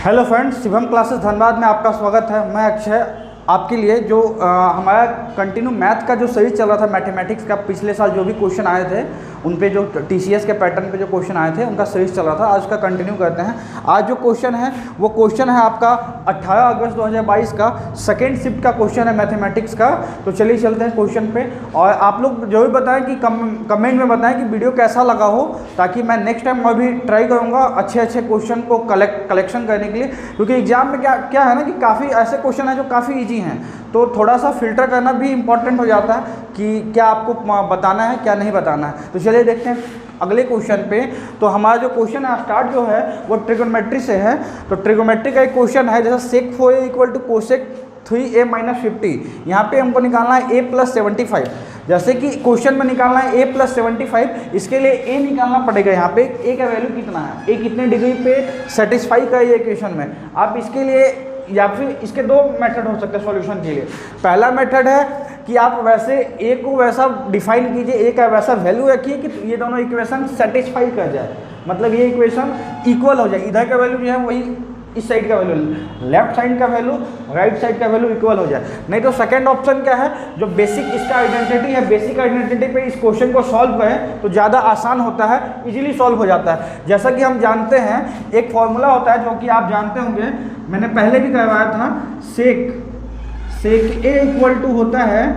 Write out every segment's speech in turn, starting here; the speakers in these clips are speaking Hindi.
Hello friends, Shivam classes Dhanbad में आपका स्वागत है। मैं अक्षय आपके लिए जो हमारा कंटिन्यू मैथ का जो सीरीज चल रहा था, मैथमेटिक्स का पिछले साल जो भी क्वेश्चन आए थे उन पे जो टीसीएस के पैटर्न पे जो क्वेश्चन आए थे उनका सीरीज चल रहा था। आज उसका कंटिन्यू करते हैं। आज जो क्वेश्चन है वो क्वेश्चन है आपका 18 अगस्त 2022 का सेकेंड शिफ्ट का क्वेश्चन है मैथमेटिक्स का। तो चलिए चलते हैं क्वेश्चन पे। और आप लोग जरूर बताएं कि कमेंट में बताएं कि वीडियो कैसा लगा हो, ताकि मैं नेक्स्ट टाइम मैं भी ट्राई करूँगा अच्छे क्वेश्चन को कलेक्शन करने के लिए। क्योंकि एग्जाम में क्या है ना कि काफ़ी ऐसे क्वेश्चन हैं जो काफ़ी ईजी हैं, तो थोड़ा सा फिल्टर करना भी इम्पॉर्टेंट हो जाता है कि क्या आपको बताना है क्या नहीं बताना है। तो चलिए देखते हैं अगले क्वेश्चन पे। तो हमारा जो क्वेश्चन है स्टार्ट जो है वो ट्रिगोनोमेट्री से है। तो ट्रिगोनोमेट्री का एक क्वेश्चन है, जैसे sec 4a equal to cosec 3a minus 50। यहाँ पे हमको निकालना है a प्लस 75। जैसे कि क्वेश्चन में निकालना है a प्लस 75, इसके लिए a निकालना पड़ेगा। यहाँ पे a का वैल्यू कितना है, a कितने डिग्री पे सेटिस्फाई कर ये इक्वेशन में। आप इसके लिए या फिर इसके दो मेथड हो सकते हैं सॉल्यूशन के लिए। पहला मेथड है कि आप वैसे a को वैसा डिफाइन कीजिए, a का वैसा वैल्यू रखिए कि ये दोनों इक्वेशन सेटिस्फाई कर जाए, मतलब ये इक्वेशन इक्वल हो जाए। इधर का वैल्यू जो है वही इस साइड का वैल्यू, लेफ्ट साइड का वैल्यू राइट साइड का वैल्यू इक्वल हो जाए। नहीं तो सेकंड ऑप्शन क्या है, जो बेसिक इसका आइडेंटिटी है, बेसिक आइडेंटिटी पे इस क्वेश्चन को सॉल्व करें तो ज़्यादा आसान होता है, इजीली सॉल्व हो जाता है। जैसा कि हम जानते हैं एक फॉर्मूला होता है जो कि आप जानते होंगे, मैंने पहले भी करवाया था। सेक ए इक्वल टू होता है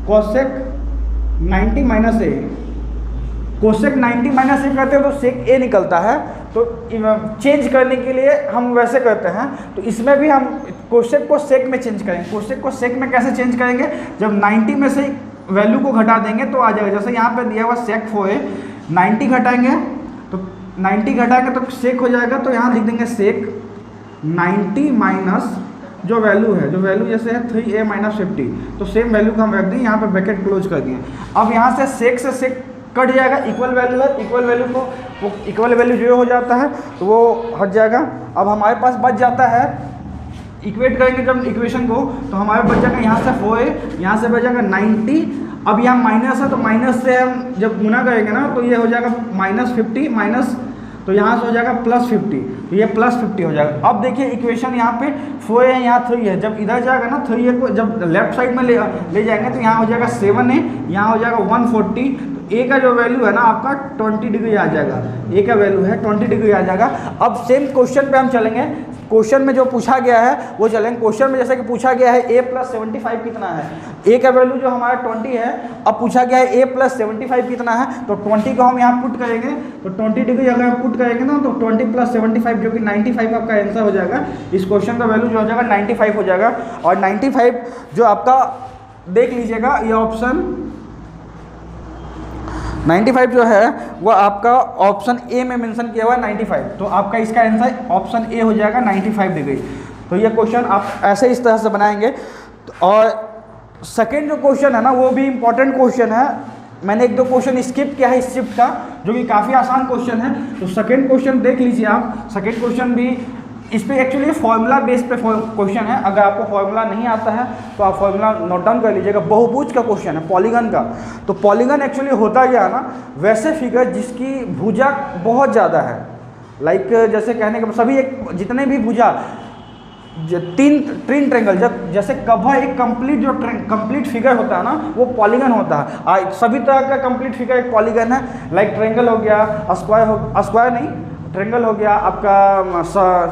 कोसेक 90 माइनस ए। कोसेक 90 माइनस ए करते हैं तो सेक ए निकलता है। तो चेंज करने के लिए हम वैसे करते हैं, तो इसमें भी हम कोसेक को सेक में चेंज करेंगे। कोसेक को सेक में कैसे चेंज करेंगे, जब 90 में से वैल्यू को घटा देंगे तो आ जाएगा। जैसे यहाँ पे दिया हुआ सेक 4a, 90 घटाएंगे तो 90 घटाएंगे तो सेक हो जाएगा। तो यहाँ लिख देंगे सेक 90 माइनस जो वैल्यू है, जो वैल्यू जैसे है 3a माइनस 50, तो सेम वैल्यू को हम रख दें, यहाँ पे ब्रैकेट क्लोज कर दिए। अब यहाँ से सेक कट जाएगा, इक्वल वैल्यू है, इक्वल वैल्यू को वो इक्वल वैल्यू जो हो जाता है तो वो हट जाएगा। अब हमारे पास बच जाता है, इक्वेट करेंगे जब इक्वेशन को तो हमारे बच जाएगा यहाँ से 4a, यहाँ से बच जाएगा 90। अब यहाँ माइनस है तो माइनस से हम जब गुना करेंगे ना तो ये हो जाएगा माइनस 50 माइनस, तो यहाँ से हो जाएगा प्लस 50, तो ये प्लस 50 हो जाएगा। अब देखिए इक्वेशन यहाँ पे 4 है, यहाँ 3 है, जब इधर जाएगा ना 3 को जब लेफ्ट साइड में ले जाएंगे तो यहाँ हो जाएगा 7 है, यहाँ हो जाएगा 140। तो ए का जो वैल्यू है ना आपका 20 डिग्री आ जाएगा, ए का वैल्यू है 20 डिग्री आ जाएगा। अब सेम क्वेश्चन पे हम चलेंगे, क्वेश्चन में जो पूछा गया है वो चलेंगे। क्वेश्चन में जैसे कि पूछा गया है a प्लस 75 कितना है, a का वैल्यू जो हमारा 20 है। अब पूछा गया है a प्लस 75 कितना है, तो 20 को हम यहाँ पुट करेंगे, तो 20 डिग्री अगर हम पुट करेंगे ना तो 20 प्लस 75 जो कि 95 आपका आंसर हो जाएगा। इस क्वेश्चन का वैल्यू जो हो जाएगा 95 हो जाएगा। और 95 जो आपका देख लीजिएगा, ये ऑप्शन 95 जो है वो आपका ऑप्शन ए में मेंशन किया हुआ है 95, तो आपका इसका आंसर ऑप्शन ए हो जाएगा 95 डिग्री। तो ये क्वेश्चन आप ऐसे इस तरह से बनाएंगे। और सेकंड जो क्वेश्चन है ना वो भी इम्पॉर्टेंट क्वेश्चन है। मैंने एक दो क्वेश्चन स्किप किया है इस शिफ्ट का, जो कि काफ़ी आसान क्वेश्चन है। तो सेकंड क्वेश्चन देख लीजिए आप। सेकंड क्वेश्चन भी इस पर एक्चुअली फॉर्मूला बेस पे क्वेश्चन है। अगर आपको फॉर्मूला नहीं आता है तो आप फॉर्मूला नोट डाउन कर लीजिएगा। बहुभुज का क्वेश्चन है, पॉलीगन का। तो पॉलीगन एक्चुअली होता क्या है ना, वैसे फिगर जिसकी भुजा बहुत ज़्यादा है, लाइक जैसे कहने का सभी एक जितने भी भुजा तीन ट्रेंगल, जब जैसे कवर एक कंप्लीट जो कंप्लीट फिगर होता है ना वो पॉलीगन होता है। सभी तरह का कंप्लीट फिगर एक पॉलीगन है, लाइक ट्रेंगल हो गया, स्क्वायर नहीं ट्रेंगल हो गया, आपका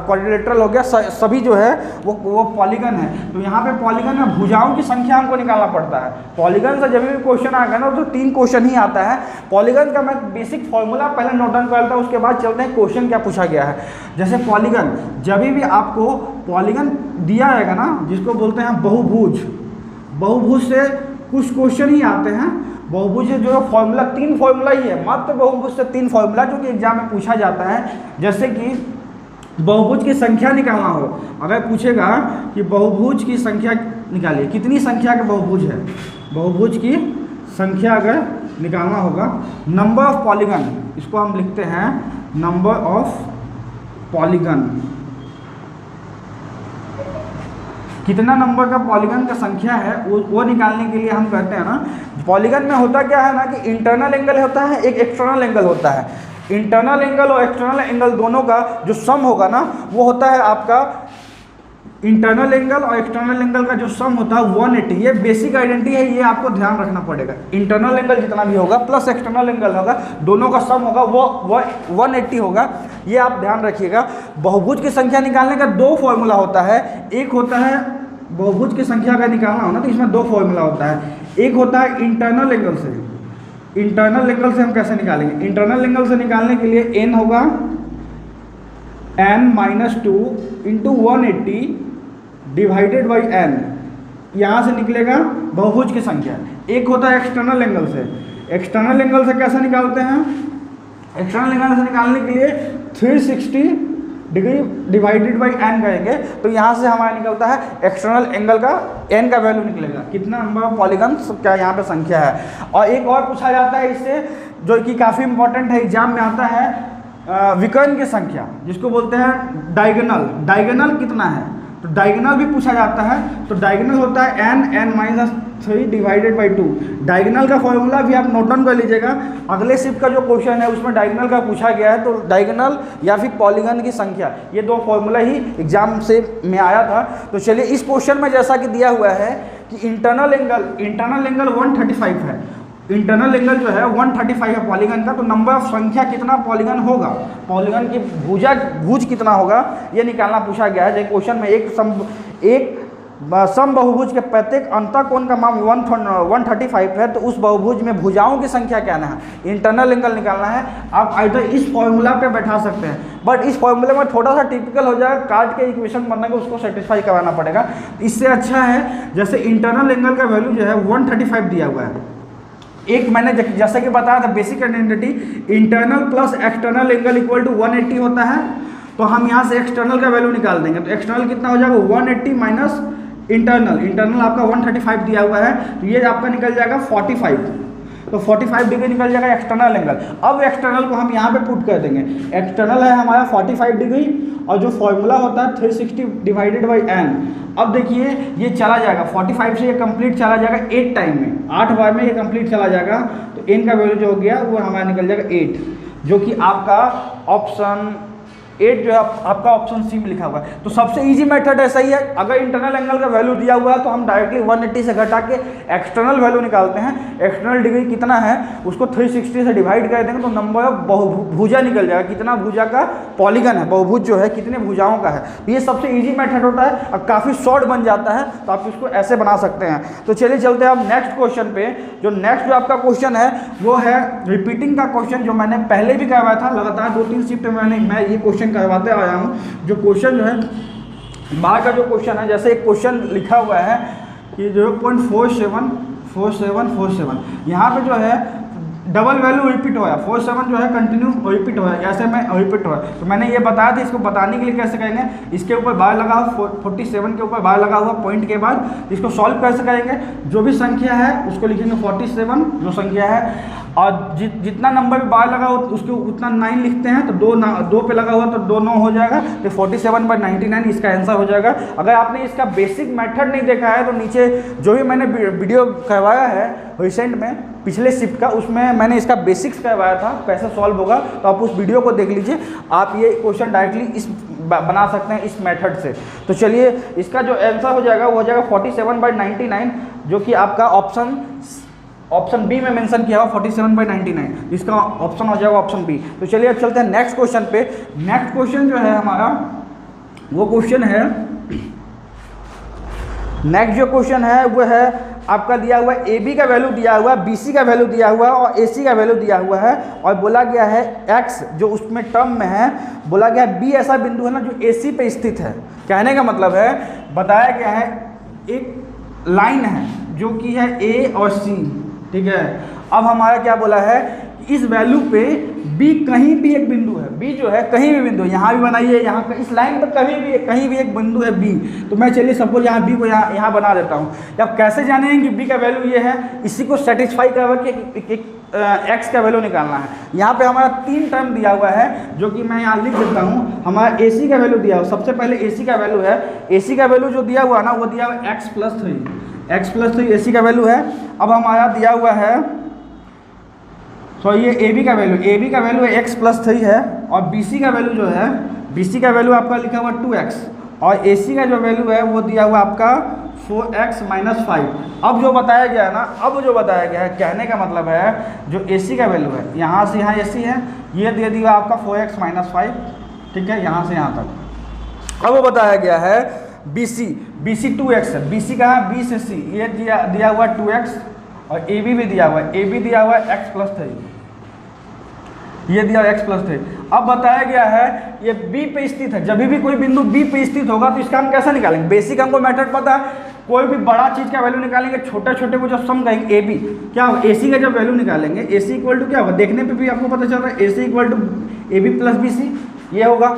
क्वाड्रिलेटरल हो गया, सभी जो है वो पॉलीगन है। तो यहाँ पे पॉलीगन में भुजाओं की संख्या हमको निकालना पड़ता है। पॉलीगन से जब भी क्वेश्चन आएगा ना तो 3 क्वेश्चन ही आता है। पॉलीगन का मैं बेसिक फॉर्मूला पहले नोट डाउन कर लेता हूँ, उसके बाद चलते हैं क्वेश्चन क्या पूछा गया है। जैसे पॉलीगन, जब भी आपको पॉलीगन दिया जाएगा ना, जिसको बोलते हैं बहुभुज, बहुभुज से कुछ क्वेश्चन ही आते हैं। बहुभुज जो फॉर्मूला 3 फॉर्मूला ही है, मात्र बहुभुज से 3 फॉर्मूला जो कि एग्जाम में पूछा जाता है। जैसे कि बहुभुज की संख्या निकालना हो, अगर पूछेगा कि बहुभुज की संख्या निकालिए, कितनी संख्या का बहुभुज है, बहुभुज की संख्या अगर निकालना होगा, नंबर ऑफ पॉलीगन, इसको हम लिखते हैं नंबर ऑफ पॉलीगन, कितना नंबर का पॉलीगन का संख्या है वो निकालने के लिए हम कहते हैं ना, पॉलीगन में होता क्या है ना कि इंटरनल एंगल होता है, एक एक्सटर्नल एंगल होता है। इंटरनल एंगल और एक्सटर्नल एंगल दोनों का जो सम होगा ना वो होता है आपका, इंटरनल एंगल और एक्सटर्नल एंगल का जो सम होता है 180। ये बेसिक आइडेंटिटी है, ये आपको ध्यान रखना पड़ेगा। इंटरनल एंगल जितना भी होगा प्लस एक्सटर्नल एंगल होगा, दोनों का सम होगा वो 180 होगा, ये आप ध्यान रखिएगा। बहुभुज की संख्या निकालने का दो फॉर्मूला होता है। एक होता है बहुभुज की संख्या का निकालना हो ना तो इसमें दो फॉर्मूला होता है। एक होता है इंटरनल एंगल से, इंटरनल एंगल से हम कैसे निकालेंगे, इंटरनल एंगल से निकालने के लिए n होगा n-2 into 180 divided by n, यहाँ से निकलेगा बहुभुज की संख्या। एक होता है एक्सटर्नल एंगल से, एक्सटर्नल एंगल से कैसे निकालते हैं, एक्सटर्नल एंगल से निकालने के लिए 360 डिग्री डिवाइडेड बाई n करेंगे तो यहाँ से हमारा निकलता है एक्सटर्नल एंगल का n का वैल्यू निकलेगा, कितना नंबर ऑफ पॉलीगन्स क्या यहाँ पे संख्या है। और एक और पूछा जाता है इससे जो कि काफ़ी इंपॉर्टेंट है, एग्जाम में आता है विकर्ण की संख्या, जिसको बोलते हैं डायगोनल। डायगोनल कितना है तो डायगोनल भी पूछा जाता है। तो डायगोनल होता है n-3 डिवाइडेड बाई 2। डायगोनल का फॉर्मूला भी आप नोट डाउन कर लीजिएगा, अगले शिफ्ट का जो क्वेश्चन है उसमें डायगोनल का पूछा गया है। तो डायगोनल या फिर पॉलीगन की संख्या, ये दो फॉर्मूला ही एग्जाम से में आया था। तो चलिए इस क्वेश्चन में जैसा कि दिया हुआ है कि इंटरनल एंगल 135 है, इंटरनल एंगल जो है 135 है पॉलीगन का, तो नंबर ऑफ संख्या कितना पॉलीगन होगा, पॉलीगन की भुज कितना होगा ये निकालना पूछा गया है। जैसे क्वेश्चन में एक सम बहुभुज के प्रत्येक अंतःकोण का मान 135 है तो उस बहुभुज में भुजाओं की संख्या क्या है, इंटरनल एंगल निकालना है। आप आइदर इस फॉर्मूला पे बैठा सकते हैं, बट इस फॉर्मूले में थोड़ा सा टिपिकल हो जाएगा, काट के इक्वेशन बनने को उसको सेटिस्फाई कराना पड़ेगा। इससे अच्छा है जैसे इंटरनल एंगल का वैल्यू जो है 135 दिया हुआ है। एक मैंने जैसा कि बताया था basic identity, internal plus external angle equal to 180 होता है। तो हम यहाँ से एक्सटर्नल का वैल्यू निकाल देंगे, तो एक्सटर्नल कितना हो जाएगा 180 माइनस इंटरनल आपका 135 दिया हुआ है, तो ये आपका निकल जाएगा 45। तो 45 डिग्री निकल जाएगा एक्सटर्नल एंगल। अब एक्सटर्नल को हम यहाँ पे पुट कर देंगे, एक्सटर्नल है हमारा 45 डिग्री और जो फॉर्मूला होता है 360 डिवाइडेड बाई n। अब देखिए ये चला जाएगा 45 से, ये कंप्लीट चला जाएगा 8 टाइम में, 8 बार में ये कंप्लीट चला जाएगा। तो n का वैल्यू जो हो गया वो हमारा निकल जाएगा 8, जो कि आपका ऑप्शन 8 जो है आपका ऑप्शन सी में लिखा हुआ है। तो सबसे इजी मेथड ऐसा ही है, अगर इंटरनल एंगल का वैल्यू दिया हुआ है तो हम डायरेक्टली 180 से घटा के एक्सटर्नल वैल्यू निकालते हैं। एक्सटर्नल डिग्री कितना है उसको 360 से डिवाइड कर देंगे तो नंबर ऑफ भुजा निकल जाएगा, कितना भुजा का पॉलीगन है, बहुभुज जो है कितने भुजाओं का है। तो ये सबसे ईजी मेथड होता है और काफ़ी शॉर्ट बन जाता है, तो आप इसको ऐसे बना सकते हैं। तो चलिए चलते हैं अब नेक्स्ट क्वेश्चन पे। जो नेक्स्ट जो आपका क्वेश्चन है वो है रिपीटिंग का क्वेश्चन, जो मैंने पहले भी करवाया था, लगातार 2-3 शिफ्ट में मैं ये क्वेश्चन करवाते आया हूँ। जो क्वेश्चन जो है बाहर का जो क्वेश्चन है, जैसे एक क्वेश्चन लिखा हुआ है कि 0.474747, यहाँ पे जो है डबल वैल्यू रिपीट हुआ है, 47 जो है कंटिन्यू रिपीट हुआ है, ऐसे में रिपीट हुआ है। तो मैंने ये बताया था, इसको बताने के लिए कैसे करेंगे, इसके ऊपर बार लगा हुआ 47 के ऊपर बार लगा हुआ पॉइंट के बाद इसको सॉल्व कैसे करेंगे, जो भी संख्या है उसको लिखेंगे 47 जो संख्या है, और जितना नंबर पे बार लगा हो उसको उतना 9 लिखते हैं। तो दो पे लगा हुआ तो 2 9 हो जाएगा, तो 47/99 इसका आंसर हो जाएगा। अगर आपने इसका बेसिक मेथड नहीं देखा है तो नीचे जो भी मैंने वीडियो करवाया है रिसेंट में पिछले शिफ्ट का, उसमें मैंने इसका बेसिक्स करवाया था कैसे सॉल्व होगा, तो आप उस वीडियो को देख लीजिए। आप ये क्वेश्चन डायरेक्टली इस बना सकते हैं इस मेथड से। तो चलिए इसका जो आंसर हो जाएगा वो हो जाएगा 47/99, जो कि आपका ऑप्शन बी में मेंशन किया हुआ 47/99, इसका ऑप्शन हो जाएगा ऑप्शन बी। तो चलिए अब चलते हैं नेक्स्ट क्वेश्चन पे। नेक्स्ट क्वेश्चन जो है हमारा वो क्वेश्चन है, नेक्स्ट जो क्वेश्चन है वो है आपका दिया हुआ है ए बी का वैल्यू दिया हुआ है, बी सी का वैल्यू दिया हुआ है और ए सी का वैल्यू दिया हुआ है, और बोला गया है एक्स जो उसमें टर्म में है, बोला गया है बी ऐसा बिंदु है ना जो ए सी पे स्थित है। कहने का मतलब है बताया गया है एक लाइन है जो कि है ए और सी, ठीक है। अब हमारा क्या बोला है, इस वैल्यू पे बी कहीं भी एक बिंदु है, बी जो है कहीं भी बिंदु, यहाँ भी बनाइए, यहाँ इस लाइन पर कहीं भी एक बिंदु है बी। तो मैं चलिए सपोज यहाँ बी को यहाँ बना देता हूँ। अब कैसे जानेंगे कि बी का वैल्यू ये है, इसी को सेटिस्फाई करके एक्स का वैल्यू निकालना है। यहाँ पे हमारा 3 टर्म दिया हुआ है जो कि मैं यहाँ लिख देता हूँ। हमारा ए सी का वैल्यू दिया हुआ, सबसे पहले ए सी का वैल्यू है, ए सी का वैल्यू जो दिया हुआ ना वो दिया हुआ है x+3 ए सी का वैल्यू है। अब हमारा दिया हुआ है तो ये ए बी का वैल्यू एक्स प्लस 3 है, और बी सी का वैल्यू जो है, बी सी का वैल्यू आपका लिखा हुआ 2x, और ए सी का जो वैल्यू है वो दिया हुआ आपका 4x माइनस 5। अब जो बताया गया है ना, अब जो बताया गया है, कहने का मतलब है जो ए सी का वैल्यू है, यहाँ से यहाँ ए सी है, ये दे दिया आपका 4x माइनस 5, ठीक है, यहाँ से यहाँ तक। अब वो बताया गया है बी सी 2x है, बी सी का है बी से सी, ये दिया हुआ 2x, और ए बी भी दिया हुआ है, ए बी दिया हुआ है x प्लस 3, ये दिया x प्लस 3। अब बताया गया है ये b पे स्थित है, जब भी कोई बिंदु b पे स्थित होगा तो इसका हम कैसे निकालेंगे? बेसिक हमको मेथड पता है, कोई भी बड़ा चीज़ का वैल्यू निकालेंगे, छोटे छोटे को जब सम कहेंगे ए बी, क्या होगा? ए सी का जब वैल्यू निकालेंगे, ए सी इक्वल टू क्या होगा? देखने पे भी आपको पता चल रहा है, A C equal to A B plus B C, ये होगा।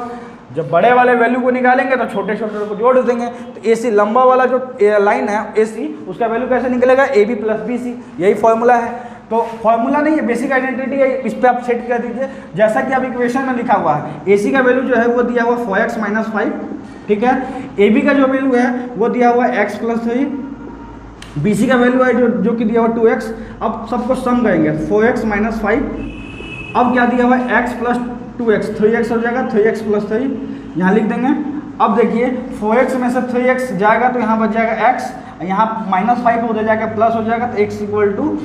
जब बड़े वाले वैल्यू को निकालेंगे तो छोटे छोटे को जोड़ देंगे, तो ए सी लंबा वाला जो लाइन है ए सी, उसका वैल्यू कैसे निकलेगा? A B plus B C, यही फॉर्मूला है। तो फॉर्मूला नहीं है, बेसिक आइडेंटिटी है, इस पर आप सेट कर दीजिए जैसा कि आप इक्वेशन में लिखा हुआ है। ए सी का वैल्यू जो है वो दिया हुआ 4x माइनस 5, ठीक है। ए बी का जो वैल्यू है वो दिया हुआ x प्लस 3, बी सी का वैल्यू है जो कि दिया हुआ 2x। अब सबको सम करेंगे, 4x माइनस 5, अब क्या दिया हुआ है? x प्लस 2x, 3x हो जाएगा, 3x प्लस 3 यहाँ लिख देंगे। अब देखिए 4x में से 3x जाएगा तो यहाँ बच जाएगा x, यहाँ माइनस 5 हो जाएगा प्लस हो जाएगा, तो x इक्वल टू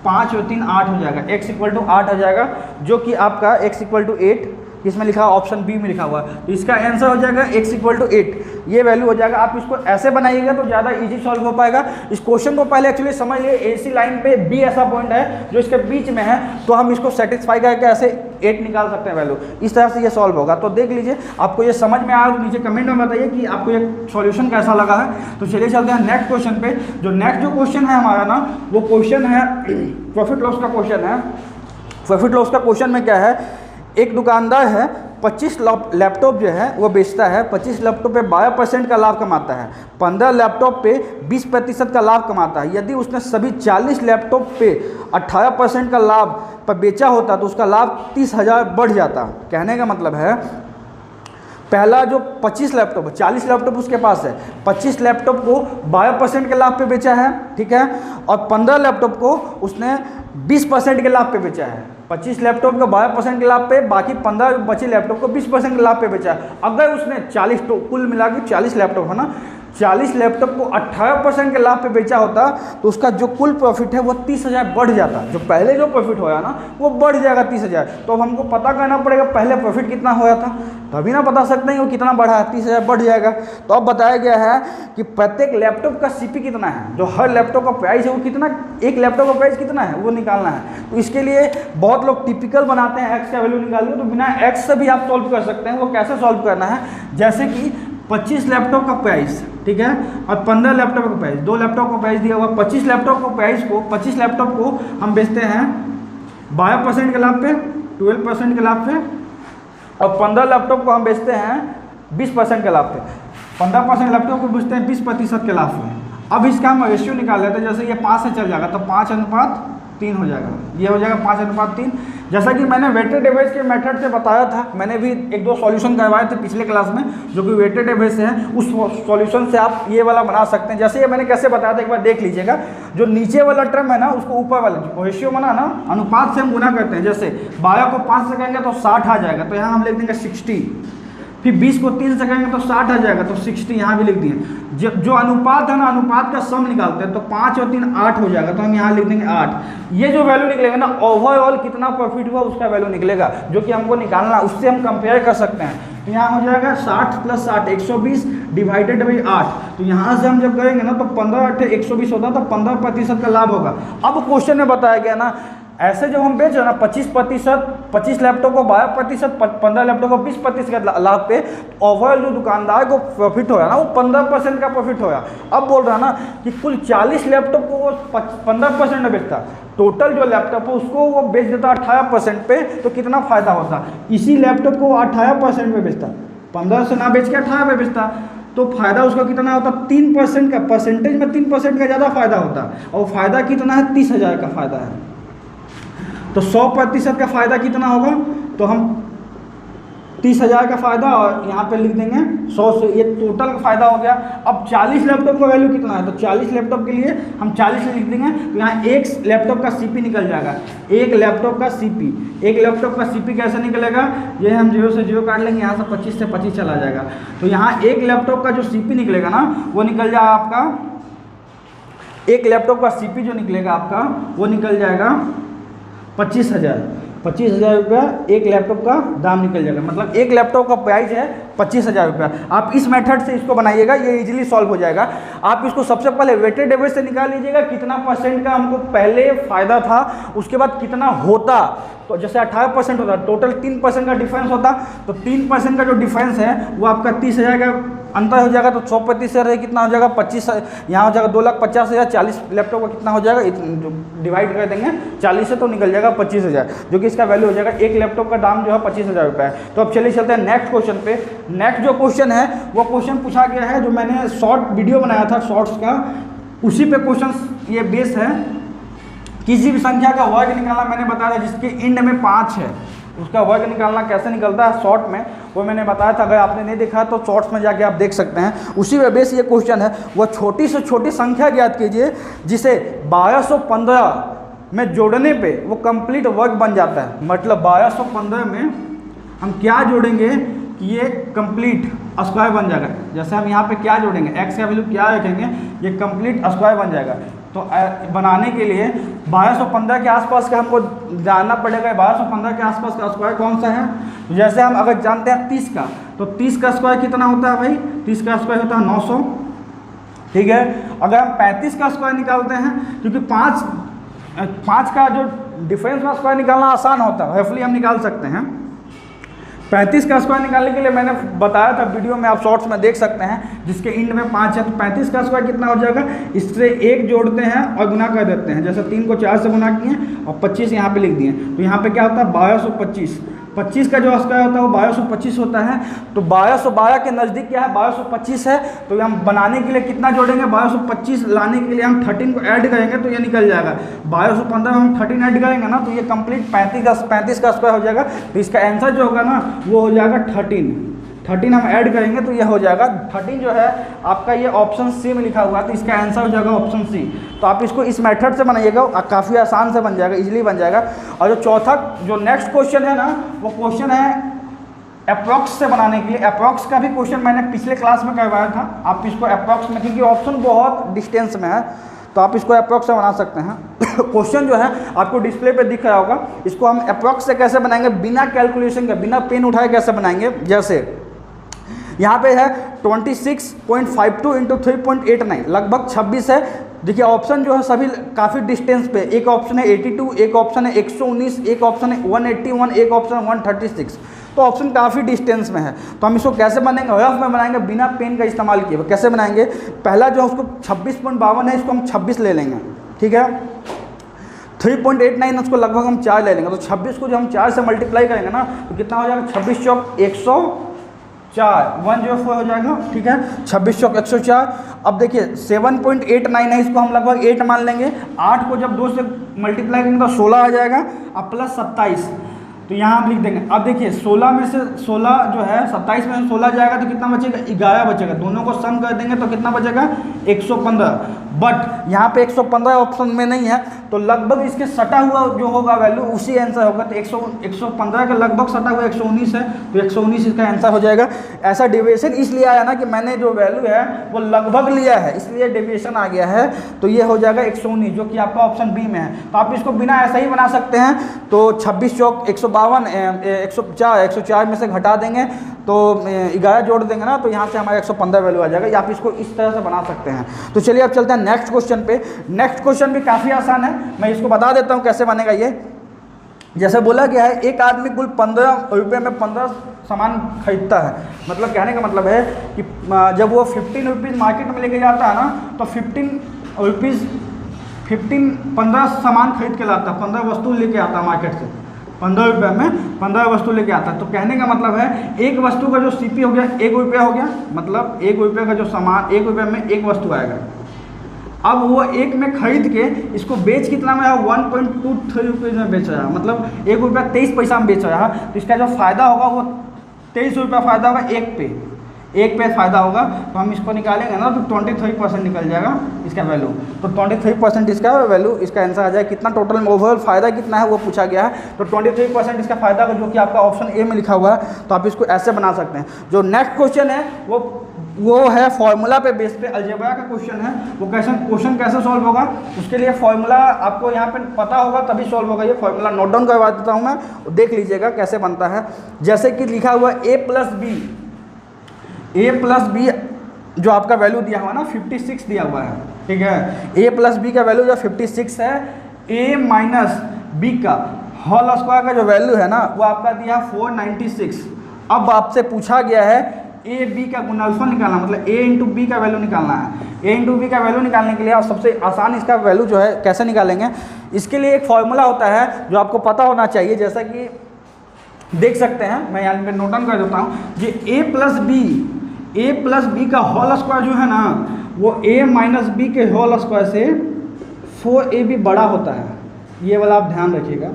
5 और 3 8 हो जाएगा, x इक्वल टू 8 हो जाएगा, जो कि आपका x इक्वल टू 8 इसमें लिखा हुआ, ऑप्शन बी में लिखा हुआ है, तो इसका आंसर हो जाएगा x इक्वल टू 8, ये वैल्यू हो जाएगा। आप इसको ऐसे बनाइएगा तो ज़्यादा इजी सॉल्व हो पाएगा। इस क्वेश्चन को पहले एक्चुअली समझ लिए, ए सी लाइन पे बी ऐसा पॉइंट है जो इसके बीच में है, तो हम इसको सेटिस्फाई करके ऐसे 8 निकाल सकते हैं वैल्यू, इस तरह से ये सॉल्व होगा। तो देख लीजिए, आपको ये समझ में आया तो नीचे कमेंट में बताइए कि आपको ये सॉल्यूशन कैसा लगा है। तो चलिए चलते हैं नेक्स्ट क्वेश्चन पे। जो नेक्स्ट क्वेश्चन है हमारा ना, वो क्वेश्चन है प्रॉफिट लॉस का क्वेश्चन है। प्रॉफिट लॉस का क्वेश्चन में क्या है, एक दुकानदार है 25 लैपटॉप जो है वो बेचता है, 25 लैपटॉप पे 12% का लाभ कमाता है, 15 लैपटॉप पे 20% का लाभ कमाता है। यदि उसने सभी 40 लैपटॉप पे 18% का लाभ पर बेचा होता तो उसका लाभ 30,000 बढ़ जाता। कहने का मतलब है, पहला जो 25 लैपटॉप, 40 लैपटॉप उसके पास है, 25 लैपटॉप को 12% के लाभ पे बेचा है, ठीक है, और 15 लैपटॉप को उसने 20% के लाभ पे बेचा है। 25 लैपटॉप का 12% के लाभ पे, बाकी 15 बचे लैपटॉप को 20% के लाभ पे बेचा है। अगर उसने 40 कुल मिला के 40 लैपटॉप है ना, 40 लैपटॉप को 18% के लाभ पे बेचा होता तो उसका जो कुल प्रॉफिट है वो 30,000 बढ़ जाता। जो पहले जो प्रॉफिट होया ना वो बढ़ जाएगा 30,000। तो अब हमको पता करना पड़ेगा पहले प्रॉफिट कितना होया था, तभी ना बता सकते हैं वो कितना बढ़ा है, 30,000 बढ़ जाएगा। तो अब बताया गया है कि प्रत्येक लैपटॉप का सीपी कितना है, जो हर लैपटॉप का प्राइस है वो कितना, एक लैपटॉप का प्राइस कितना है वो निकालना है। तो इसके लिए बहुत लोग टिपिकल बनाते हैं, एक्स का वैल्यू निकालिए, तो बिना एक्स से भी आप सॉल्व कर सकते हैं। वो कैसे सॉल्व करना है, जैसे कि 25 लैपटॉप का प्राइस, ठीक है, और 15 लैपटॉप का प्राइस, 2 लैपटॉप का प्राइस दिया हुआ, 25 लैपटॉप का प्राइस को, 25 लैपटॉप को हम बेचते हैं 12% के लाभ पे, 12% के लाभ पे, और 15 लैपटॉप को हम बेचते हैं 20% के लाभ पे। 15% लैपटॉप को बेचते हैं 20% के लाभ पे। अब इसका हम रेशियो निकाल लेते हैं, जैसे ये 5 से चल जाएगा तो 5:3 हो जाएगा, ये हो जाएगा 5:3। जैसा कि मैंने वेटेड एवरेज के मेथड से बताया था, मैंने भी 1-2 सॉल्यूशन करवाए थे पिछले क्लास में जो कि वेटेड एवरेज से हैं, उस सॉल्यूशन से आप ये वाला बना सकते हैं। जैसे ये मैंने कैसे बताया था एक बार देख लीजिएगा। जो नीचे वाला टर्म है ना उसको ऊपर वाले रेशियो बना ना, अनुपात से हम गुना करते हैं। जैसे 12 को 5 से करेंगे तो 60 आ जाएगा, तो यहाँ हम लिख देंगे 60। फिर 20 को 3 से करेंगे तो 60 आ जाएगा, तो 60 यहाँ भी लिख दिए। जो अनुपात है ना, अनुपात का सम निकालते हैं, तो 5 और 3 8 हो जाएगा, तो हम यहाँ लिख देंगे 8। ये जो वैल्यू निकलेगा ना, ओवरऑल कितना प्रॉफिट हुआ उसका वैल्यू निकलेगा, जो कि हमको निकालना, उससे हम कंपेयर कर सकते हैं। तो यहाँ हो जाएगा 60 + 60 120 डिवाइडेड बाई 8। तो यहाँ से हम जब करेंगे ना तो 15 8 120 होता, तो 15% का लाभ होगा। अब क्वेश्चन में बताया गया ना, ऐसे जब हम बेच रहे हैं ना 25%, 25 लैपटॉप को 12%, 15 लैपटॉप को 20% का लाभ पे, ओवरऑल जो दुकानदार को प्रॉफिट हो रहा ना वो 15% का प्रॉफिट हो रहा। अब बोल रहा ना कि कुल 40 लैपटॉप को वो 15% में बेचता, टोटल जो लैपटॉप है उसको वो बेच देता 18% पे, तो कितना फ़ायदा होता। इसी लैपटॉप को 18% में बेचता, 15 से ना बेच के 18 में बेचता, तो फायदा उसका कितना होता, 3% का, परसेंटेज में 3% का ज़्यादा फायदा होता। और फायदा कितना है, 30,000 का फायदा है। तो 100% का फ़ायदा कितना होगा, तो हम 30,000 का फ़ायदा और यहाँ पे लिख देंगे 100 से, ये टोटल का फ़ायदा हो गया। अब 40 लैपटॉप का वैल्यू कितना है, तो 40 लैपटॉप के लिए हम 40 लिख देंगे, तो यहाँ एक लैपटॉप का सीपी निकल जाएगा। एक लैपटॉप का सीपी, एक लैपटॉप का सीपी कैसे निकलेगा, ये हम 0 से 0 काट लेंगे, यहाँ से 25 से 25 चला जाएगा। तो यहाँ एक लैपटॉप का जो सीपी निकलेगा ना, वो निकल जाएगा आपका, एक लैपटॉप का सीपी जो निकलेगा आपका वो निकल जाएगा 25,000 रुपया एक लैपटॉप का दाम निकल जाएगा। मतलब एक लैपटॉप का प्राइस है 25,000 रुपया। आप इस मेथड से इसको बनाइएगा, ये इजीली सॉल्व हो जाएगा। आप इसको सबसे पहले वेटेड एवरेज से निकाल लीजिएगा, कितना परसेंट का हमको पहले फ़ायदा था, उसके बाद कितना होता। तो जैसे 18% होता, टोटल 3% का डिफरेंस होता, तो 3% का जो डिफरेंस है वो आपका 30,000 का अंतर हो जाएगा। तो 100% से कितना हो जाएगा 25, यहाँ हो जाएगा 2,50,000। 40 लैपटॉप का कितना हो जाएगा, डिवाइड कर देंगे 40 से तो निकल जाएगा 25,000, जो कि इसका वैल्यू हो जाएगा। एक लैपटॉप का दाम जो है 25,000 रुपये है। तो अब चलिए चलते हैं नेक्स्ट क्वेश्चन पे। नेक्स्ट जो क्वेश्चन है वो क्वेश्चन पूछा गया है, जो मैंने शॉर्ट वीडियो बनाया था शॉर्ट्स का, उसी पे क्वेश्चन ये बेस है। किसी भी संख्या का वर्ग निकालना मैंने बताया था, जिसके इंड में 5 है, उसका वर्ग निकालना कैसे निकलता है शॉर्ट में, वो मैंने बताया था। अगर आपने नहीं देखा तो शॉर्ट्स में जाके आप देख सकते हैं। उसी पे बेस ये क्वेश्चन है। वो छोटी से छोटी संख्या ज्ञात कीजिए जिसे 1215 में जोड़ने पे वो कंप्लीट वर्ग बन जाता है। मतलब 1215 में हम क्या जोड़ेंगे कि ये कंप्लीट स्क्वायर बन जाएगा। जैसे हम यहाँ पे क्या जोड़ेंगे, x का वैल्यू क्या रखेंगे, ये कंप्लीट स्क्वायर बन जाएगा। तो बनाने के लिए 1215 के आसपास का हमको जानना पड़ेगा। 1215 के आसपास का स्क्वायर कौन सा है। तो जैसे हम अगर जानते हैं 30 का, तो 30 का स्क्वायर कितना होता है भाई, 30 का स्क्वायर होता है 900। ठीक है, अगर हम 35 का स्क्वायर निकालते हैं, क्योंकि 5 का जो डिफरेंस में स्क्वायर निकालना आसान होता है, रफली हम निकाल सकते हैं। 35 का स्क्वायर निकालने के लिए मैंने बताया था वीडियो में, आप शॉर्ट्स में देख सकते हैं, जिसके इंड में 5 है। तो 35 का स्क्वायर कितना हो जाएगा, इससे 1 जोड़ते हैं और गुना कर देते हैं। जैसे 3 को 4 से गुना किए और 25 यहाँ पे लिख दिए, तो यहाँ पे क्या होता है 1225। 25 का जो स्क्वायर होता है वो 1225 होता है। तो 1212 के नज़दीक क्या है, 1225 है। तो हम बनाने के लिए कितना जोड़ेंगे, 1225 लाने के लिए हम 13 को ऐड करेंगे तो ये निकल जाएगा। 1215 में हम 13 ऐड करेंगे ना, तो ये कंप्लीट 35 का स्क्वायर हो जाएगा। तो इसका आंसर जो होगा ना वो हो जाएगा 13 हम ऐड करेंगे तो ये हो जाएगा 13 जो है आपका, ये ऑप्शन सी में लिखा हुआ है। तो इसका आंसर हो जाएगा ऑप्शन सी। तो आप इसको इस मेथड से बनाइएगा, काफ़ी आसान से बन जाएगा, इजीली बन जाएगा। और जो चौथा जो नेक्स्ट क्वेश्चन है ना, वो क्वेश्चन है अप्रॉक्स से बनाने के लिए। अप्रॉक्स का भी क्वेश्चन मैंने पिछले क्लास में करवाया था। आप इसको अप्रॉक्स में, क्योंकि ऑप्शन बहुत डिस्टेंस में है, तो आप इसको अप्रॉक्स से बना सकते हैं। क्वेश्चन जो है आपको डिस्प्ले पे दिख रहा होगा, इसको हम अप्रॉक्स से कैसे बनाएंगे, बिना कैलकुलेशन के, बिना पेन उठाए कैसे बनाएंगे। जैसे यहाँ पे है 26.52 इंटू 3.89, लगभग 26 है। देखिए ऑप्शन जो है सभी काफ़ी डिस्टेंस पे, एक ऑप्शन है 82, एक ऑप्शन है 119, एक ऑप्शन है 181, एक ऑप्शन 136। तो ऑप्शन काफ़ी डिस्टेंस में है। तो हम इसको कैसे बनाएंगे, रफ में बनाएंगे, बिना पेन का इस्तेमाल किए। कैसे बनाएंगे, पहला जो उसको 26.52 है, इसको हम 26 ले लेंगे। ठीक है, 3.89 उसको लगभग हम 4 ले लेंगे। तो 26 को जो हम 4 से मल्टीप्लाई करेंगे ना, तो कितना हो जाएगा, 26 चौक 104, 104 हो जाएगा। ठीक है, 26 चौक 104। अब देखिए 7.89 है, इसको हम लगभग 8 मान लेंगे। 8 को जब 2 से मल्टीप्लाई करेंगे तो 16 आ जाएगा, अब प्लस 27, तो यहाँ हम लिख देंगे। अब देखिए 16 में से 16 जो है, 27 में से 16 जाएगा तो कितना बचेगा, 11 बचेगा। दोनों को सम कर देंगे तो कितना बचेगा, 115। बट यहाँ पे 115 ऑप्शन में नहीं है, तो लगभग इसके सटा हुआ जो होगा वैल्यू उसी आंसर होगा। तो 115 का लगभग सटा हुआ 119 है, तो 119 इसका आंसर हो जाएगा। ऐसा डेविएशन इसलिए आया ना कि मैंने जो वैल्यू है वो लगभग लिया है, इसलिए डेविएशन आ गया है। तो ये हो जाएगा 119, जो कि आपका ऑप्शन बी में है। तो आप इसको बिना ऐसा ही बना सकते हैं। तो 26 चौक 152, 104 में से घटा देंगे तो 11 जोड़ देंगे ना, तो यहाँ से हमारा 115 वैल्यू आ जाएगा। या आप इसको इस तरह से बना सकते हैं। तो चलिए अब चलते हैं नेक्स्ट क्वेश्चन पे। नेक्स्ट क्वेश्चन भी काफ़ी आसान है, मैं इसको बता देता हूँ कैसे बनेगा ये। जैसे बोला गया है, एक आदमी कुल 15 रुपये में 15 सामान खरीदता है। मतलब कहने का मतलब है कि जब वो 15 रुपीज़ मार्केट में लेके जाता है ना, तो 15 सामान खरीद के लाता है, 15 वस्तु लेके आता है मार्केट से। 15 रुपये में 15 वस्तु लेके आता है। तो कहने का मतलब है एक वस्तु का जो सीपी हो गया 1 रुपया हो गया, मतलब 1 रुपये का जो सामान 1 रुपये में 1 वस्तु आएगा। अब वो 1 में खरीद के इसको बेच कितना में है, 1.23 रुपीज़ में बेच रहा है, मतलब 1 रुपया 23 पैसा में बेच रहा है। तो इसका जो फ़ायदा होगा वो 23 रुपये फ़ायदा होगा एक पे फ़ायदा होगा। तो हम इसको निकालेंगे ना तो 23% निकल जाएगा इसका वैल्यू। तो 23% इसका वैल्यू, इसका आंसर आ जाएगा। कितना टोटल ओवरऑल फ़ायदा कितना है वो पूछा गया है। तो 23% इसका फ़ायदा होगा, जो कि आपका ऑप्शन ए में लिखा हुआ है। तो आप इसको ऐसे बना सकते हैं। जो नेक्स्ट क्वेश्चन है वो है फॉर्मूला पे बेस पे अलजेब्रा का क्वेश्चन है। वो क्वेश्चन कैसे सॉल्व होगा, उसके लिए फॉर्मूला आपको यहाँ पे पता होगा तभी सॉल्व होगा। ये फॉर्मूला नोट डाउन करवा देता हूँ मैं, देख लीजिएगा कैसे बनता है। जैसे कि लिखा हुआ a प्लस बी जो आपका वैल्यू दिया हुआ है ना 56 दिया हुआ है, ठीक है। a प्लस बी का वैल्यू जो 56 है, a माइनस बी का होल स्क्वायर का जो वैल्यू है ना वो आपका दिया 496। अब आपसे पूछा गया है ए बी का गुणनफल निकालना, मतलब a इंटू बी का वैल्यू निकालना है। a इंटू बी का वैल्यू निकालने के लिए आप सबसे आसान इसका वैल्यू जो है कैसे निकालेंगे, इसके लिए एक फॉर्मूला होता है जो आपको पता होना चाहिए। जैसा कि देख सकते हैं, मैं यहाँ पे नोट डाउन कर देता हूँ। ये a प्लस बी का होल स्क्वायर जो है ना वो a माइनस बी के होल स्क्वायर से 4ab बड़ा होता है। ये वाला आप ध्यान रखिएगा।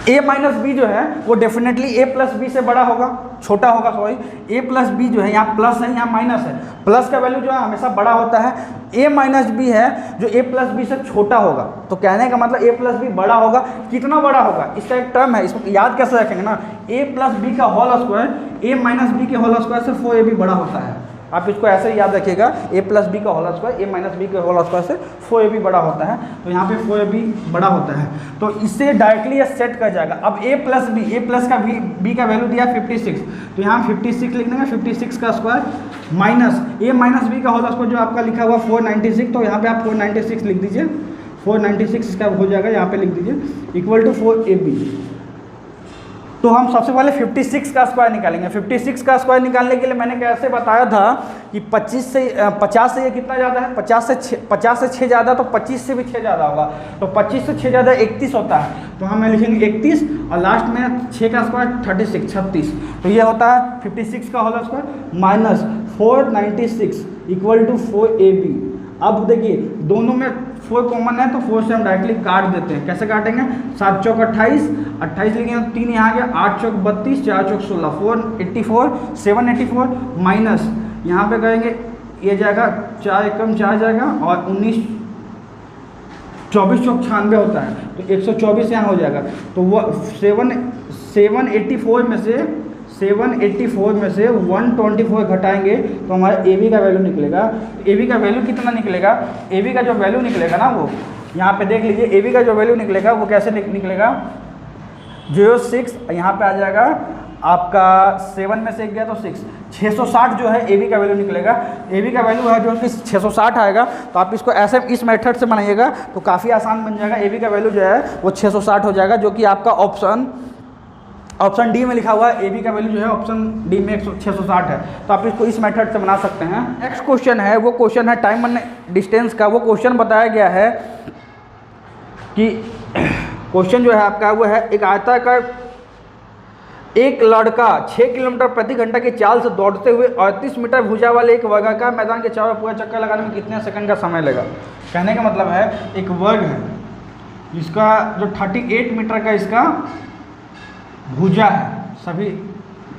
a माइनस बी जो है वो डेफिनेटली a प्लस बी से बड़ा होगा, छोटा होगा, सॉरी। a प्लस बी जो है, यहाँ प्लस है यहाँ माइनस है, प्लस का वैल्यू जो है हमेशा बड़ा होता है। a माइनस बी है जो a प्लस बी से छोटा होगा। तो कहने का मतलब a प्लस बी बड़ा होगा। कितना बड़ा होगा, इसका एक टर्म है, इसको याद कैसे रखेंगे ना, a प्लस बी का whole square a minus B के होल स्क्वायर से 4ab बड़ा होता है। आप इसको ऐसे ही याद रखिएगा, a प्लस बी का whole square a minus B के होल स्क्वायर से 4ab बड़ा होता है। तो यहाँ पे 4ab बड़ा होता है, तो इससे डायरेक्टली ये सेट कर जाएगा। अब a प्लस का b का वैल्यू दिया 56, तो यहाँ 56 लिख देंगे। 56 का square minus a minus B का होल स्क्वायर जो आपका लिखा हुआ 496, तो यहाँ पे आप 496 लिख दीजिए। 496 इसका हो जाएगा, यहाँ पे लिख दीजिए इक्वल टू 4ab। तो हम सबसे पहले 56 का स्क्वायर निकालेंगे। 56 का स्क्वायर निकालने के लिए मैंने कैसे बताया था कि 50 से ये कितना ज़्यादा है, 50 से 6 ज़्यादा, तो 25 से भी 6 ज़्यादा होगा। तो 25 से 6 ज़्यादा 31 होता है, तो हम लिखेंगे 31 और लास्ट में 6 का स्क्वायर 36। तो ये होता है 56 का whole square minus 496 equal to 4ab। अब देखिए दोनों में 4 कॉमन है, तो 4 से हम डायरेक्टली काट देते हैं। कैसे काटेंगे, 7 चौक 28 लिखेंगे, 3 यहाँ आ गया, 8 चौक 32, 4 चौक 16, 484 784 माइनस यहाँ पे करेंगे, ये जाएगा 4 एकम 4 जाएगा और 19 24 चौक 96 होता है, तो 124 यहाँ हो जाएगा। तो वो 784 में से 124 घटाएंगे तो हमारा ए बी का वैल्यू निकलेगा। ए बी का वैल्यू कितना निकलेगा, ए बी का जो वैल्यू निकलेगा ना वो यहाँ पे देख लीजिए। ए बी का जो वैल्यू निकलेगा वो कैसे निकलेगा, 06 यहाँ पे आ जाएगा आपका 7 में से 1 गया तो 6, 660 जो है ए बी का वैल्यू निकलेगा। ए बी का वैल्यू है जो कि 660 आएगा। तो आप इसको ऐसे इस मेथड से बनाइएगा तो काफ़ी आसान बन जाएगा। ए बी का वैल्यू जो है वो 660 हो जाएगा, जो कि आपका ऑप्शन डी में लिखा हुआ है। ए बी का वैल्यू जो है ऑप्शन डी में 660 है। तो आप इसको इस मेथड से बना सकते हैं। नेक्स्ट क्वेश्चन है, वो क्वेश्चन है टाइम एंड डिस्टेंस का। वो क्वेश्चन बताया गया है कि क्वेश्चन जो है आपका वो है, एक आयताकार एक लड़का 6 किलोमीटर प्रति घंटा की चाल से दौड़ते हुए 38 मीटर भुजा वाले एक वर्गाकार मैदान के चारों पूरा चक्कर लगाने में कितने सेकंड का समय लगा। कहने का मतलब है एक वर्ग है, इसका जो 38 मीटर का इसका भुजा है, सभी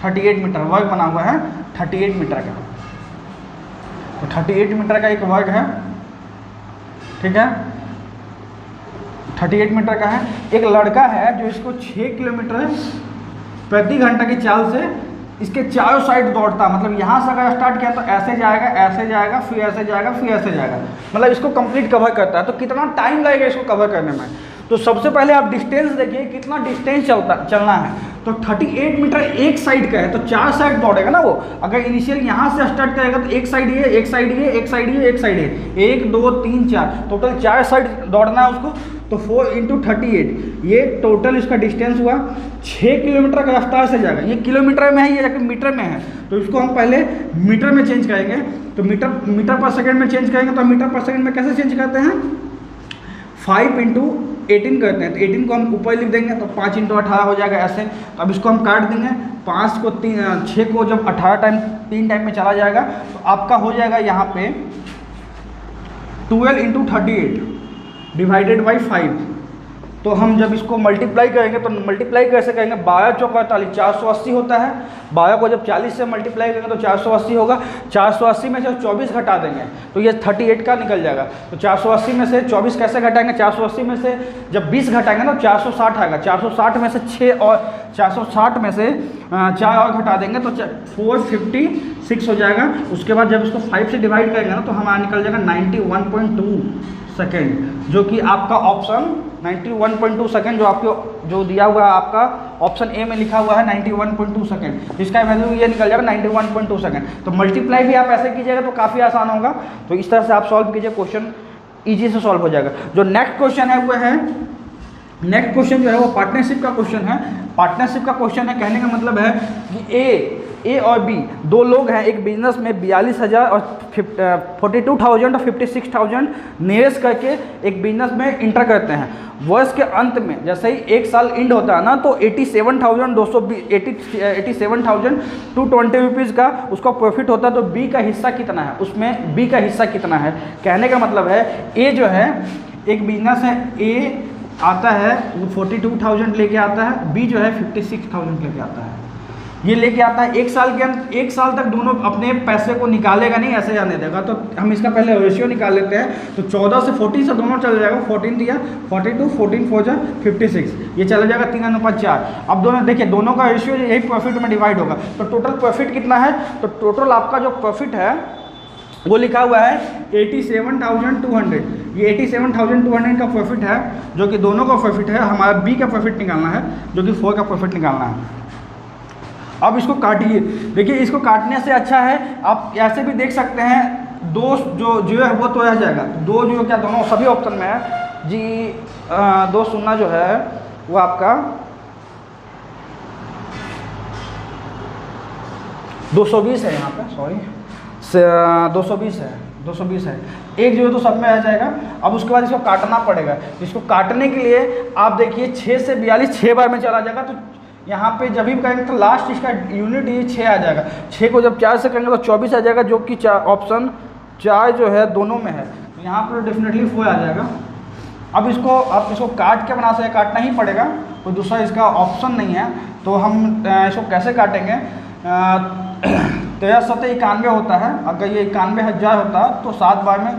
38 मीटर वर्ग बना हुआ है 38 मीटर का। तो 38 मीटर का एक वर्ग है, ठीक है, 38 मीटर का है। एक लड़का है जो इसको 6 किलोमीटर प्रति घंटा की चाल से इसके चारों साइड दौड़ता, मतलब यहाँ से अगर स्टार्ट किया तो ऐसे जाएगा, ऐसे जाएगा, फिर ऐसे जाएगा, फिर ऐसे जाएगा, मतलब इसको कंप्लीट कवर करता है। तो कितना टाइम लगेगा इसको कवर करने में। तो सबसे पहले आप डिस्टेंस देखिए, कितना डिस्टेंस चलना है। तो 38 मीटर एक साइड का है, तो 4 साइड दौड़ेगा ना वो। अगर इनिशियल यहाँ से स्टार्ट करेगा तो एक साइड ये, एक साइड ये, एक साइड ये, एक साइड ये, 1 2 3 4, टोटल 4 साइड दौड़ना है उसको। तो 4 × 38, ये टोटल इसका डिस्टेंस हुआ। 6 किलोमीटर का रफ्तार से जाएगा, ये किलोमीटर में है, ये जाकर मीटर में है। तो इसको हम पहले मीटर में चेंज करेंगे। तो मीटर पर सेकेंड में चेंज करेंगे। तो मीटर पर सेकेंड में कैसे चेंज करते हैं, 5 × 18 करते हैं। तो 18 को हम ऊपर लिख देंगे, तो 5 × 18 हो जाएगा ऐसे। तो अब इसको हम काट देंगे, 6 को जब 18 टाइम 3 टाइम में चला जाएगा तो आपका हो जाएगा यहाँ पे 12 × 38 डिवाइडेड बाई 5। तो हम जब इसको मल्टीप्लाई करेंगे तो मल्टीप्लाई कैसे करेंगे, 12 चौक 48 480 होता है। 12 को जब 40 से मल्टीप्लाई करेंगे तो 480 होगा। 480 में से 24 घटा देंगे तो ये 38 का निकल जाएगा। तो 480 में से 24 कैसे घटाएंगे, 480 में से जब 20 घटाएंगे ना 460 आएगा। 460 में से 6 और 460 में से 4 और घटा देंगे तो 456 हो जाएगा। उसके बाद जब इसको 5 से डिवाइड करेंगे ना तो हमारा निकल जाएगा 91.2 सेकेंड, जो कि आपका ऑप्शन 91.2 सेकेंड जो आपको जो दिया हुआ है आपका ऑप्शन ए में लिखा हुआ है 91.2 सेकेंड, इसका वैल्यू ये निकल जाएगा 91.2 सेकेंड। तो मल्टीप्लाई भी आप ऐसे कीजिएगा तो काफ़ी आसान होगा। तो इस तरह से आप सॉल्व कीजिए, क्वेश्चन ईजी से सॉल्व हो जाएगा। जो नेक्स्ट क्वेश्चन है वो है, नेक्स्ट क्वेश्चन जो है वो पार्टनरशिप का क्वेश्चन है। पार्टनरशिप का क्वेश्चन है, कहने का मतलब है कि ए और बी दो लोग हैं, एक बिजनेस में 42,000 और 42,000 और 56,000 निवेश करके एक बिजनेस में इंटर करते हैं। वर्ष के अंत में जैसे ही एक साल एंड होता है ना तो 87,220 रुपीज़ का उसका प्रॉफिट होता है। तो बी का हिस्सा कितना है, उसमें बी का हिस्सा कितना है। कहने का मतलब है ए जो है एक बिजनेस है, ए आता है वो 42,000 लेके आता है, बी जो है 56,000 लेके आता है। ये लेके आता है एक साल के अंत, एक साल तक दोनों अपने पैसे को निकालेगा नहीं, ऐसे जाने देगा। तो हम इसका पहले रेशियो निकाल लेते हैं। तो 14 से 40 से दोनों चल जाएगा, 14 दिया 42, 14 4 जा 56, ये चला जाएगा 3:4। अब दोनों देखिए दोनों का रेशियो यही प्रॉफिट में डिवाइड होगा। तो टोटल प्रॉफिट कितना है, तो टोटल आपका जो प्रॉफिट है वो लिखा हुआ है 87,200। ये 87,200 का प्रॉफिट है जो कि दोनों का प्रॉफिट है। हमारा बी का प्रॉफिट निकालना है जो कि 4 का प्रॉफिट निकालना है। अब इसको काटिए, देखिए इसको काटने से अच्छा है आप ऐसे भी देख सकते हैं, दो जो है वो तो रह जाएगा। दो जो क्या दोनों सभी ऑप्शन में है जी, 2 शून्य जो है वो आपका 220 है, यहाँ पे सॉरी 220 है, 220 है। एक जो है तो सब में आ जाएगा। अब उसके बाद इसको काटना पड़ेगा। इसको काटने के लिए आप देखिए 6 से 42 6 बार में चला जाएगा। तो यहाँ पे जब भी करेंगे तो लास्ट इसका यूनिट ये 6 आ जाएगा। 6 को जब 4 से करेंगे तो 24 आ जाएगा, जो कि ऑप्शन 4 जो है दोनों में है। तो यहाँ पर डेफिनेटली 4 आ जाएगा। अब इसको आप इसको काट के बना सकते, काटना ही पड़ेगा, कोई दूसरा इसका ऑप्शन नहीं है। तो हम इसको कैसे काटेंगे, 1391 होता है। अगर ये 91,000 होता तो 7 बार में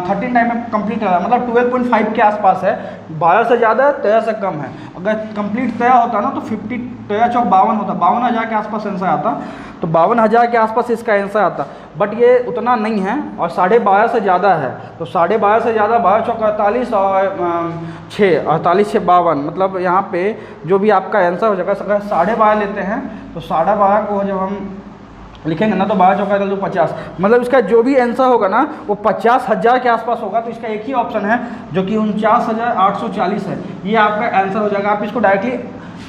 13 टाइम में कंप्लीट होगा, मतलब 12.5 के आसपास है। 12 से ज़्यादा 13 से कम है। अगर कंप्लीट 13 होता ना तो 50 13 चौक 52 होता, 52,000 के आसपास आंसर आता। तो 52,000 के आसपास इसका आंसर आता, बट ये उतना नहीं है और 12.5 से ज़्यादा है। तो 12.5 से ज़्यादा 12 चौक 48 और 6 48 6 52, मतलब यहाँ पे जो भी आपका आंसर हो जाएगा। अगर 12.5 लेते हैं तो 12.5 को जब हम लिखेंगे ना तो 12 चौका 50, मतलब इसका जो भी आंसर होगा ना वो 50,000 के आसपास होगा। तो इसका एक ही ऑप्शन है जो कि 49,840 है, ये आपका आंसर हो जाएगा। आप इसको डायरेक्टली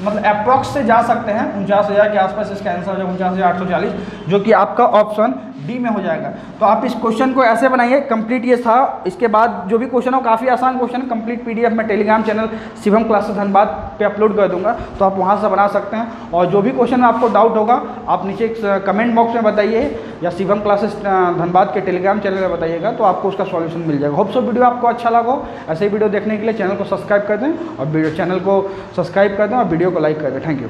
मतलब अप्रॉक्स से जा सकते हैं, 49,000 के आसपास इसका आंसर हो जाएगा 49,840, जो कि आपका ऑप्शन डी में हो जाएगा। तो आप इस क्वेश्चन को ऐसे बनाइए, कंप्लीट ये था। इसके बाद जो भी क्वेश्चन हो काफ़ी आसान क्वेश्चन, कंप्लीट पीडीएफ में Telegram channel Shivam classes Dhanbad पे अपलोड कर दूंगा, तो आप वहाँ से बना सकते हैं। और जो भी क्वेश्चन आपको डाउट होगा आप नीचे कमेंट बॉक्स में बताइए या शिवम क्लासेस धनबाद के टेलीग्राम चैनल में बताइएगा, तो आपको उसका सॉल्यूशन मिल जाएगा। होप सो वीडियो आपको अच्छा लगा। ऐसे ही वीडियो देखने के लिए चैनल को सब्सक्राइब कर दें और चैनल को सब्सक्राइब कर दें और वीडियो को लाइक कर दें। Thank you.